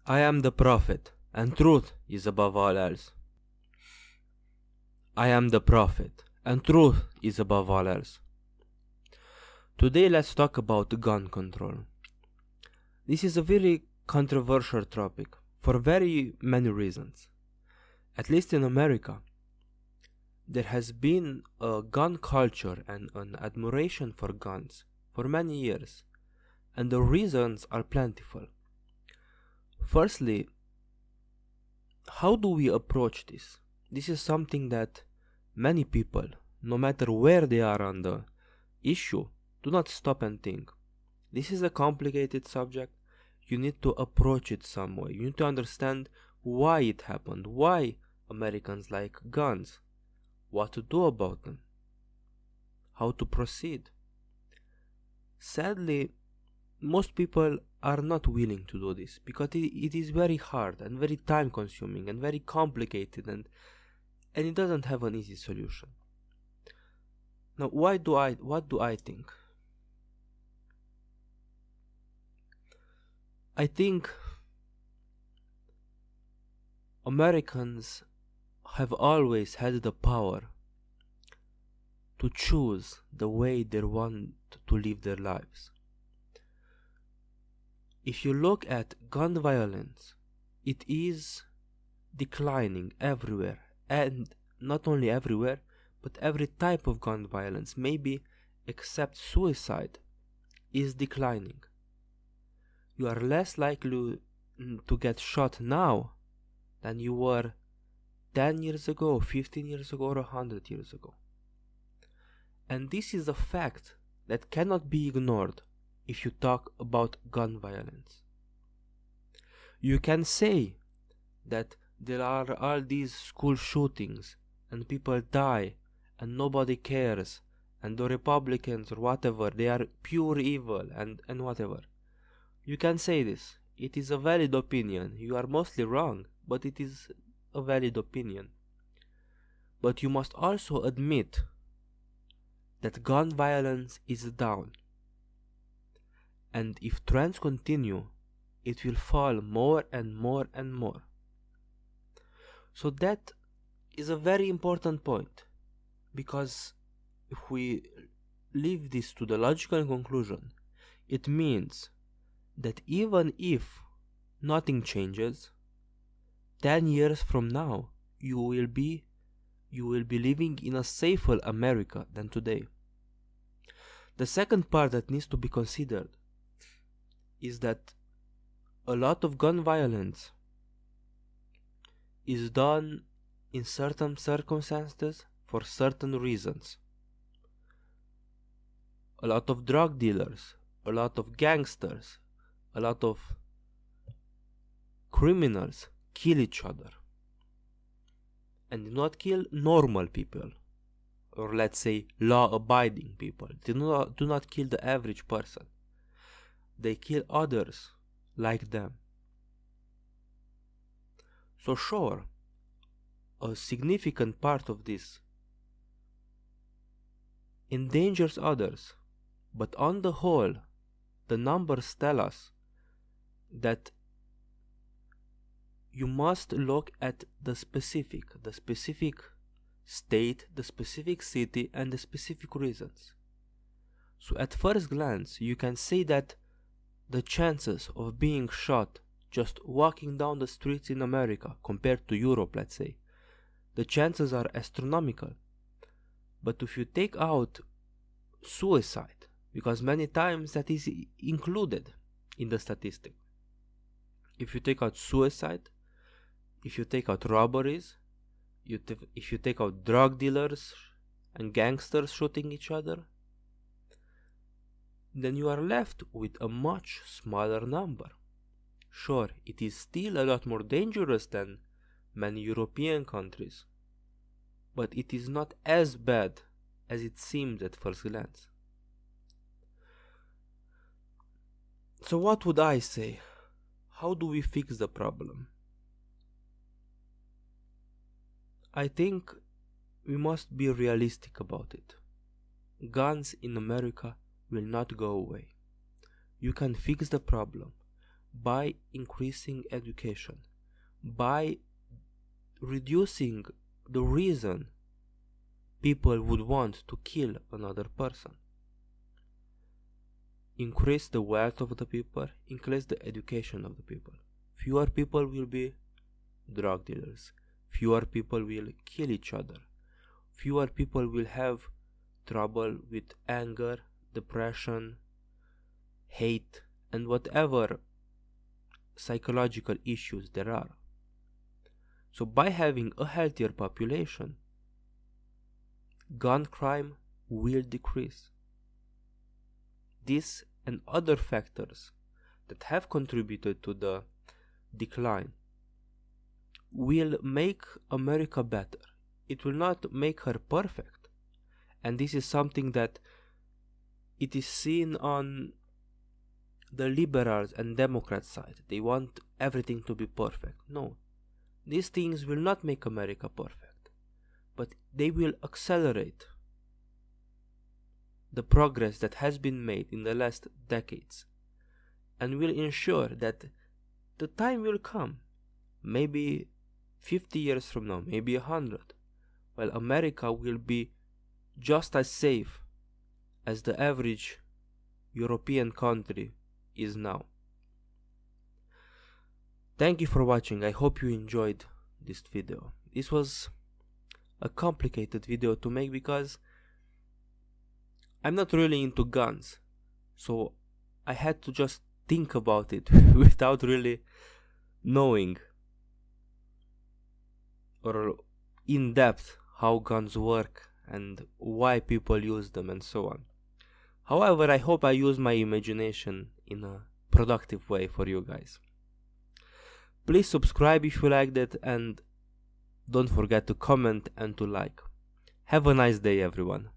I am the prophet, and truth is above all else. I am the prophet, and truth is above all else. Today let's talk about gun control. This is a very controversial topic for very many reasons. At least in America, there has been a gun culture and an admiration for guns for many years, and the reasons are plentiful. Firstly, how do we approach this? This is something that many people, no matter where they are on the issue, do not stop and think. This is a complicated subject. You need to approach it some way. You need to understand why it happened, why Americans like guns, what to do about them, how to proceed. Sadly, most people are not willing to do this because it is very hard and very time consuming and very complicated, and it doesn't have an easy solution. Now, what do I think? I think Americans have always had the power to choose the way they want to live their lives. If you look at gun violence, it is declining everywhere, and not only everywhere, but every type of gun violence, maybe except suicide, is declining. You are less likely to get shot now than you were 10 years ago, 15 years ago, or 100 years ago. And this is a fact that cannot be ignored if you talk about gun violence. You can say that there are all these school shootings and people die and nobody cares, and the Republicans or whatever, they are pure evil and whatever. You can say this. It is a valid opinion. You are mostly wrong, but it is a valid opinion. But you must also admit that gun violence is down. And if trends continue, it will fall more and more and more. So that is a very important point, because if we leave this to the logical conclusion, it means that even if nothing changes, 10 years from now, you will be living in a safer America than today. The second part that needs to be considered is that a lot of gun violence is done in certain circumstances for certain reasons. A lot of drug dealers, a lot of gangsters, a lot of criminals kill each other and do not kill normal people, or let's say law-abiding people. They do not kill the average person. They kill others like them. So sure, a significant part of this endangers others, but on the whole, the numbers tell us that you must look at the specific state, the specific city, and the specific reasons. So at first glance, you can say that the chances of being shot just walking down the streets in America compared to Europe, let's say, the chances are astronomical. But if you take out suicide, because many times that is included in the statistic, if you take out suicide, if you take out robberies, if you take out drug dealers and gangsters shooting each other, then you are left with a much smaller number. Sure, it is still a lot more dangerous than many European countries, but it is not as bad as it seems at first glance. So what would I say? How do we fix the problem? I think we must be realistic about it. Guns in America will not go away. You can fix the problem, by increasing education, by reducing the reason people would want to kill another person. Increase the wealth of the people, increase the education of the people. Fewer people will be drug dealers. Fewer people will kill each other. Fewer people will have trouble with anger, depression, hate, and whatever psychological issues there are. So by having a healthier population, gun crime will decrease. This and other factors that have contributed to the decline will make America better. It will not make her perfect. And this is something that it is seen on the liberals and Democrats side. They want everything to be perfect. No, these things will not make America perfect, but they will accelerate the progress that has been made in the last decades, and will ensure that the time will come, maybe 50 years from now, maybe 100, while America will be just as safe as the average European country is now. Thank you for watching. I hope you enjoyed this video. This was a complicated video to make because I'm not really into guns, so I had to just think about it without really knowing or in depth how guns work and why people use them and so on. However, I hope I use my imagination in a productive way for you guys. Please subscribe if you liked it, and don't forget to comment and to like. Have a nice day, everyone.